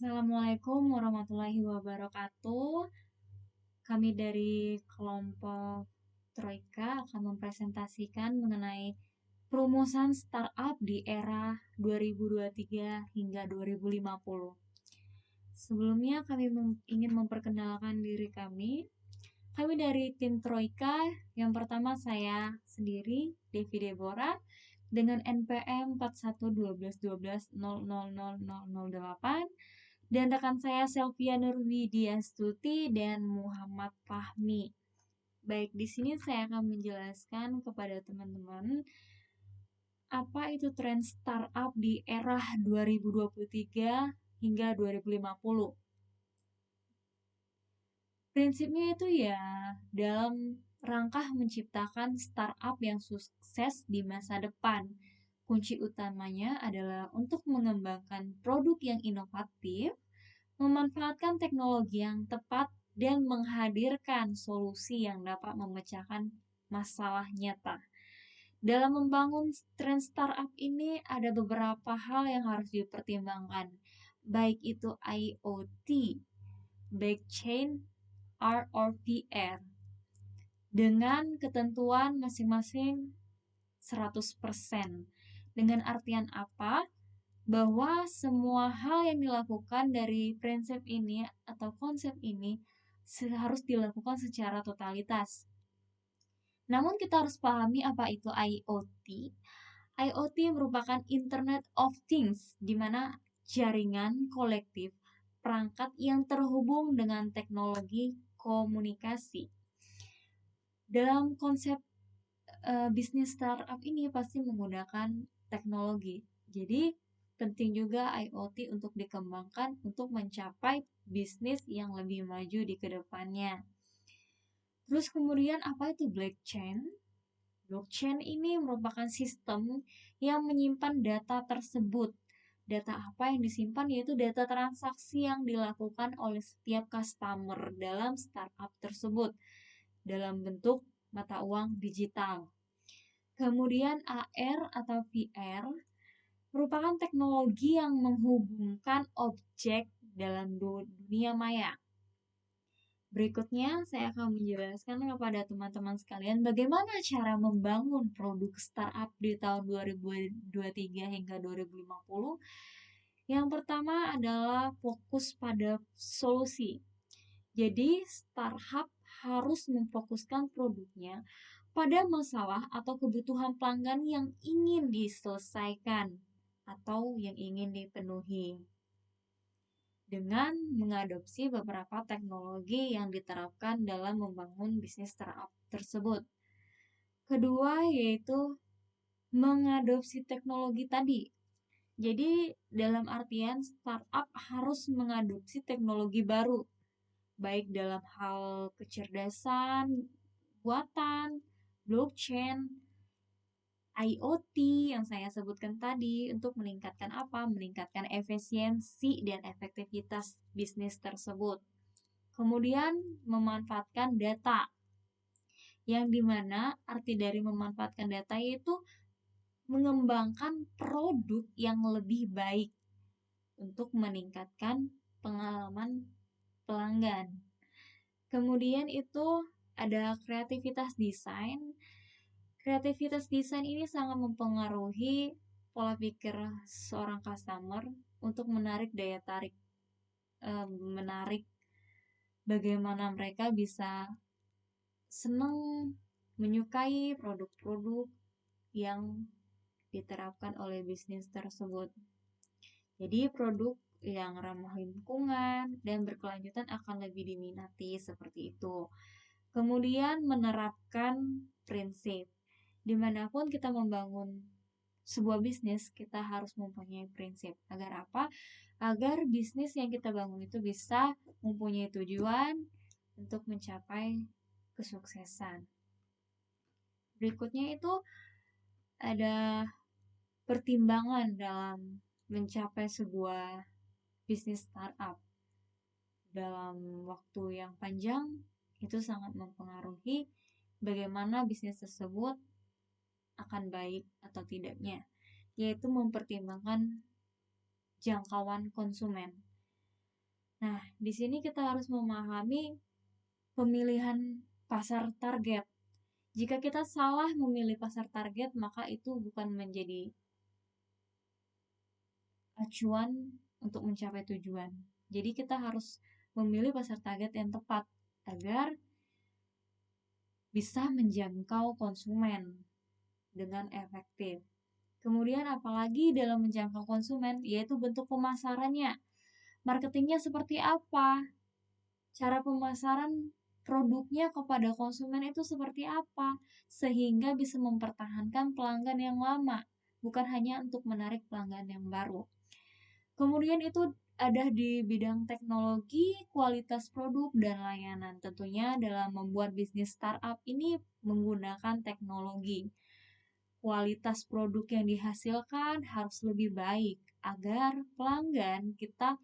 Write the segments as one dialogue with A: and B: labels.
A: Assalamualaikum warahmatullahi wabarakatuh. Kami dari kelompok Troika akan mempresentasikan mengenai perumusan startup di era 2023 hingga 2050. Sebelumnya kami ingin memperkenalkan diri kami. Kami dari tim Troika, yang pertama saya sendiri, Devi Deborah, dengan NPM 411212000008, dan rekan saya Selvia Nurwidiastuti dan Muhammad Fahmi. Baik, di sini saya akan menjelaskan kepada teman-teman apa itu tren startup di era 2023 hingga 2050. Prinsipnya itu ya dalam rangka menciptakan startup yang sukses di masa depan. Kunci utamanya adalah untuk mengembangkan produk yang inovatif, memanfaatkan teknologi yang tepat, dan menghadirkan solusi yang dapat memecahkan masalah nyata. Dalam membangun tren startup ini ada beberapa hal yang harus dipertimbangkan, baik itu IoT, blockchain, R or PR, dengan ketentuan masing-masing 100%. Dengan artian apa? Bahwa semua hal yang dilakukan dari prinsip ini atau konsep ini harus dilakukan secara totalitas. Namun kita harus pahami apa itu IoT. IoT merupakan Internet of Things, di mana jaringan kolektif perangkat yang terhubung dengan teknologi komunikasi. Dalam konsep bisnis startup ini pasti menggunakan teknologi. Jadi penting juga IoT untuk dikembangkan untuk mencapai bisnis yang lebih maju di kedepannya. Terus kemudian apa itu blockchain? Blockchain ini merupakan sistem yang menyimpan data tersebut. Data apa yang disimpan yaitu data transaksi yang dilakukan oleh setiap customer dalam startup tersebut dalam bentuk mata uang digital. Kemudian AR atau VR merupakan teknologi yang menghubungkan objek dalam dunia maya. Berikutnya, saya akan menjelaskan kepada teman-teman sekalian bagaimana cara membangun produk startup di tahun 2023 hingga 2050. Yang pertama adalah fokus pada solusi. Jadi, startup harus memfokuskan produknya pada masalah atau kebutuhan pelanggan yang ingin diselesaikan atau yang ingin dipenuhi dengan mengadopsi beberapa teknologi yang diterapkan dalam membangun bisnis startup tersebut. Kedua yaitu mengadopsi teknologi tadi. Jadi dalam artian startup harus mengadopsi teknologi baru, baik dalam hal kecerdasan buatan, blockchain, IoT yang saya sebutkan tadi untuk meningkatkan apa? Meningkatkan efisiensi dan efektivitas bisnis tersebut. Kemudian memanfaatkan data, yang dimana arti dari memanfaatkan data yaitu mengembangkan produk yang lebih baik untuk meningkatkan pengalaman pelanggan. Kemudian itu ada kreativitas desain. Kreativitas desain ini sangat mempengaruhi pola pikir seorang customer untuk menarik daya tarik, menarik bagaimana mereka bisa senang menyukai produk-produk yang diterapkan oleh bisnis tersebut. Jadi produk yang ramah lingkungan dan berkelanjutan akan lebih diminati seperti itu. Kemudian menerapkan prinsip. Dimanapun kita membangun sebuah bisnis, kita harus mempunyai prinsip. Agar apa? Agar bisnis yang kita bangun itu bisa mempunyai tujuan untuk mencapai kesuksesan. Berikutnya itu ada pertimbangan dalam mencapai sebuah bisnis startup. Dalam waktu yang panjang, itu sangat mempengaruhi bagaimana bisnis tersebut akan baik atau tidaknya, yaitu mempertimbangkan jangkauan konsumen. Nah, di sini kita harus memahami pemilihan pasar target. Jika kita salah memilih pasar target, maka itu bukan menjadi acuan untuk mencapai tujuan. Jadi kita harus memilih pasar target yang tepat agar bisa menjangkau konsumen dengan efektif. Kemudian apalagi dalam menjangkau konsumen, yaitu bentuk pemasarannya. Marketingnya seperti apa? Cara pemasaran produknya kepada konsumen itu seperti apa? Sehingga bisa mempertahankan pelanggan yang lama, bukan hanya untuk menarik pelanggan yang baru. Kemudian itu ada di bidang teknologi, kualitas produk, dan layanan. Tentunya dalam membuat bisnis startup ini menggunakan teknologi. Kualitas produk yang dihasilkan harus lebih baik agar pelanggan kita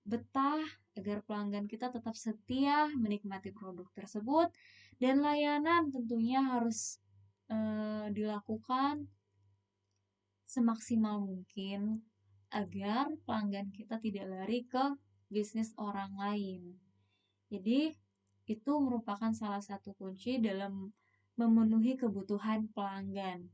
A: betah, agar pelanggan kita tetap setia menikmati produk tersebut, dan layanan tentunya harus dilakukan semaksimal mungkin agar pelanggan kita tidak lari ke bisnis orang lain. Jadi, itu merupakan salah satu kunci dalam memenuhi kebutuhan pelanggan.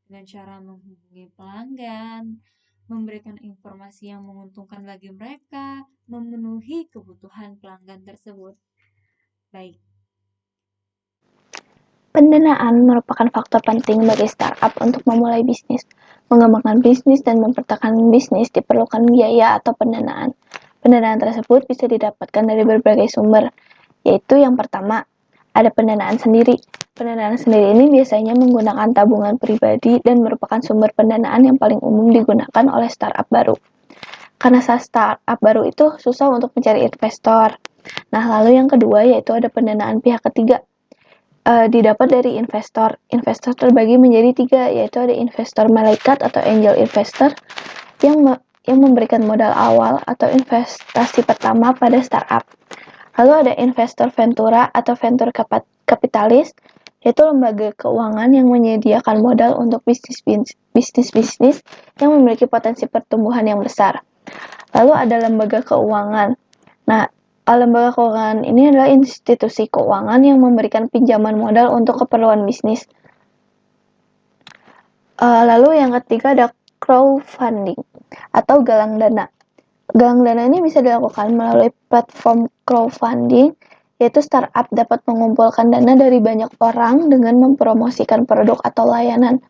A: Dengan cara menghubungi pelanggan, memberikan informasi yang menguntungkan bagi mereka, memenuhi kebutuhan pelanggan tersebut. Baik.
B: Pendanaan merupakan faktor penting bagi startup untuk memulai bisnis. Mengembangkan bisnis dan mempertahankan bisnis diperlukan biaya atau pendanaan. Pendanaan tersebut bisa didapatkan dari berbagai sumber, yaitu yang pertama, ada pendanaan sendiri. Pendanaan sendiri ini biasanya menggunakan tabungan pribadi dan merupakan sumber pendanaan yang paling umum digunakan oleh startup baru. Karena startup baru itu susah untuk mencari investor. Nah, lalu yang kedua yaitu ada pendanaan pihak ketiga. Didapat dari investor. Investor terbagi menjadi tiga, yaitu ada investor malaikat atau angel investor yang memberikan modal awal atau investasi pertama pada startup. Lalu ada investor ventura atau venture kapitalis, yaitu lembaga keuangan yang menyediakan modal untuk bisnis-bisnis yang memiliki potensi pertumbuhan yang besar. Lalu ada lembaga keuangan. Nah, lembaga keuangan ini adalah institusi keuangan yang memberikan pinjaman modal untuk keperluan bisnis. Lalu yang ketiga ada crowdfunding atau galang dana. Galang dana ini bisa dilakukan melalui platform crowdfunding, yaitu startup dapat mengumpulkan dana dari banyak orang dengan mempromosikan produk atau layanan.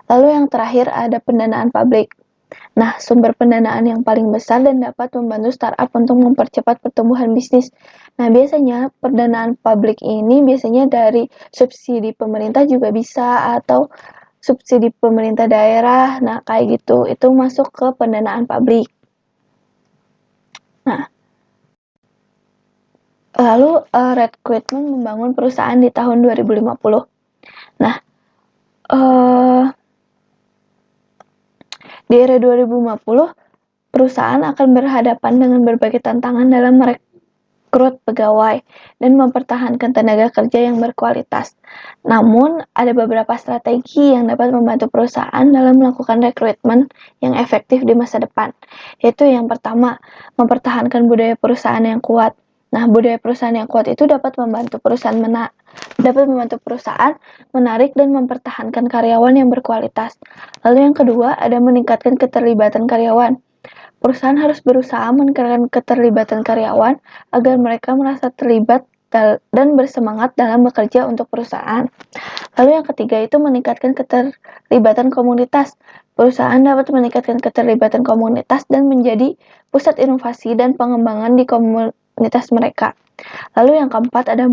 B: Lalu yang terakhir ada pendanaan publik. Nah, sumber pendanaan yang paling besar dan dapat membantu startup untuk mempercepat pertumbuhan bisnis. Nah, biasanya pendanaan publik ini biasanya dari subsidi pemerintah juga bisa atau subsidi pemerintah daerah. Nah, kayak gitu. Itu masuk ke pendanaan publik. Nah, lalu Recruitment membangun perusahaan di tahun 2050. Nah, di era 2050, perusahaan akan berhadapan dengan berbagai tantangan dalam merekrut pegawai dan mempertahankan tenaga kerja yang berkualitas. Namun, ada beberapa strategi yang dapat membantu perusahaan dalam melakukan rekrutmen yang efektif di masa depan, yaitu yang pertama, mempertahankan budaya perusahaan yang kuat. Nah, budaya perusahaan yang kuat itu dapat membantu perusahaan menarik dan mempertahankan karyawan yang berkualitas. Lalu yang kedua, ada meningkatkan keterlibatan karyawan. Perusahaan harus berusaha meningkatkan keterlibatan karyawan agar mereka merasa terlibat dan bersemangat dalam bekerja untuk perusahaan. Lalu yang ketiga itu meningkatkan keterlibatan komunitas. Perusahaan dapat meningkatkan keterlibatan komunitas dan menjadi pusat inovasi dan pengembangan di komunitas mereka. Lalu yang keempat ada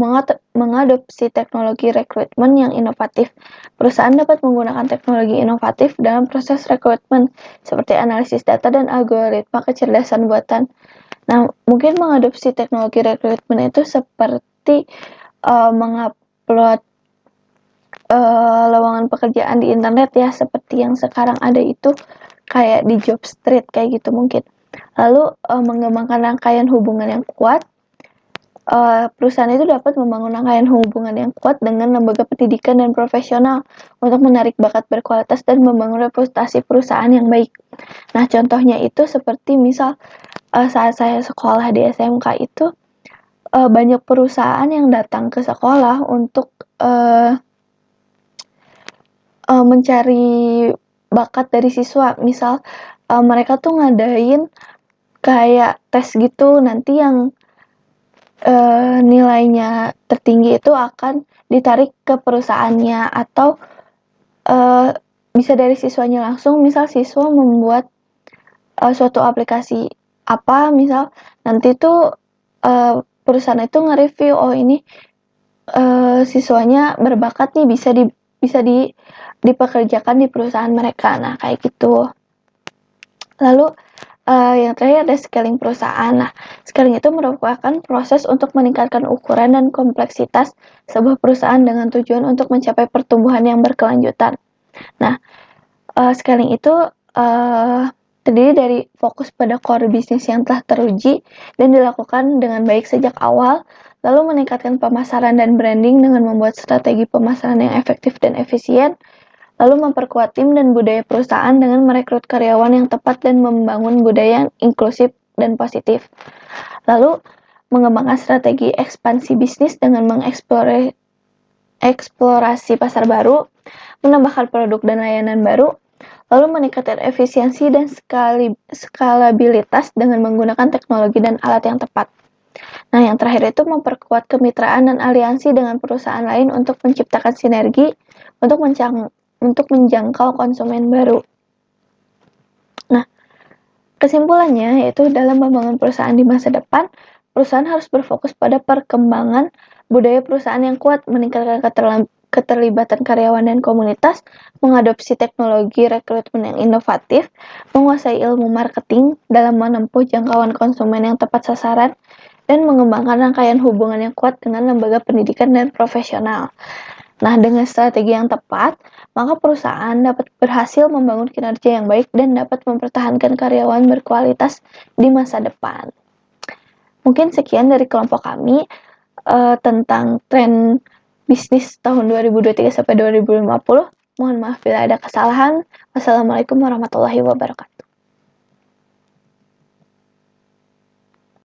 B: mengadopsi teknologi rekrutmen yang inovatif. Perusahaan dapat menggunakan teknologi inovatif dalam proses rekrutmen seperti analisis data dan algoritma kecerdasan buatan. Nah, mungkin mengadopsi teknologi rekrutmen itu seperti mengupload lowongan pekerjaan di internet ya, seperti yang sekarang ada itu kayak di Jobstreet kayak gitu mungkin. Lalu mengembangkan rangkaian hubungan yang kuat. perusahaan itu dapat membangun rangkaian hubungan yang kuat dengan lembaga pendidikan dan profesional untuk menarik bakat berkualitas dan membangun reputasi perusahaan yang baik. Nah, contohnya itu seperti misal saat saya sekolah di SMK itu banyak perusahaan yang datang ke sekolah untuk mencari bakat dari siswa. Misal mereka tuh ngadain kayak tes gitu, nanti yang nilainya tertinggi itu akan ditarik ke perusahaannya, atau bisa dari siswanya langsung. Misal siswa membuat suatu aplikasi apa, misal nanti tuh perusahaan itu nge-review, oh ini siswanya berbakat nih, bisa dipekerjakan di perusahaan mereka. Nah, kayak gitu. Lalu yang terakhir ada scaling perusahaan. Nah, scaling itu merupakan proses untuk meningkatkan ukuran dan kompleksitas sebuah perusahaan dengan tujuan untuk mencapai pertumbuhan yang berkelanjutan. Nah, scaling itu terdiri dari fokus pada core bisnis yang telah teruji dan dilakukan dengan baik sejak awal, lalu meningkatkan pemasaran dan branding dengan membuat strategi pemasaran yang efektif dan efisien, lalu memperkuat tim dan budaya perusahaan dengan merekrut karyawan yang tepat dan membangun budaya yang inklusif dan positif. Lalu mengembangkan strategi ekspansi bisnis dengan mengeksplorasi pasar baru, menambahkan produk dan layanan baru, lalu meningkatkan efisiensi dan skalabilitas dengan menggunakan teknologi dan alat yang tepat. Nah, yang terakhir itu memperkuat kemitraan dan aliansi dengan perusahaan lain untuk menciptakan sinergi untuk menjangkau konsumen baru. Nah, kesimpulannya yaitu dalam membangun perusahaan di masa depan, perusahaan harus berfokus pada perkembangan budaya perusahaan yang kuat, meningkatkan keterlibatan karyawan dan komunitas, mengadopsi teknologi rekrutmen yang inovatif, menguasai ilmu marketing dalam menempuh jangkauan konsumen yang tepat sasaran, dan mengembangkan rangkaian hubungan yang kuat dengan lembaga pendidikan dan profesional. Nah, dengan strategi yang tepat, maka perusahaan dapat berhasil membangun kinerja yang baik dan dapat mempertahankan karyawan berkualitas di masa depan. Mungkin sekian dari kelompok kami tentang tren bisnis tahun 2023 sampai 2050. Mohon maaf bila ada kesalahan. Wassalamualaikum warahmatullahi wabarakatuh.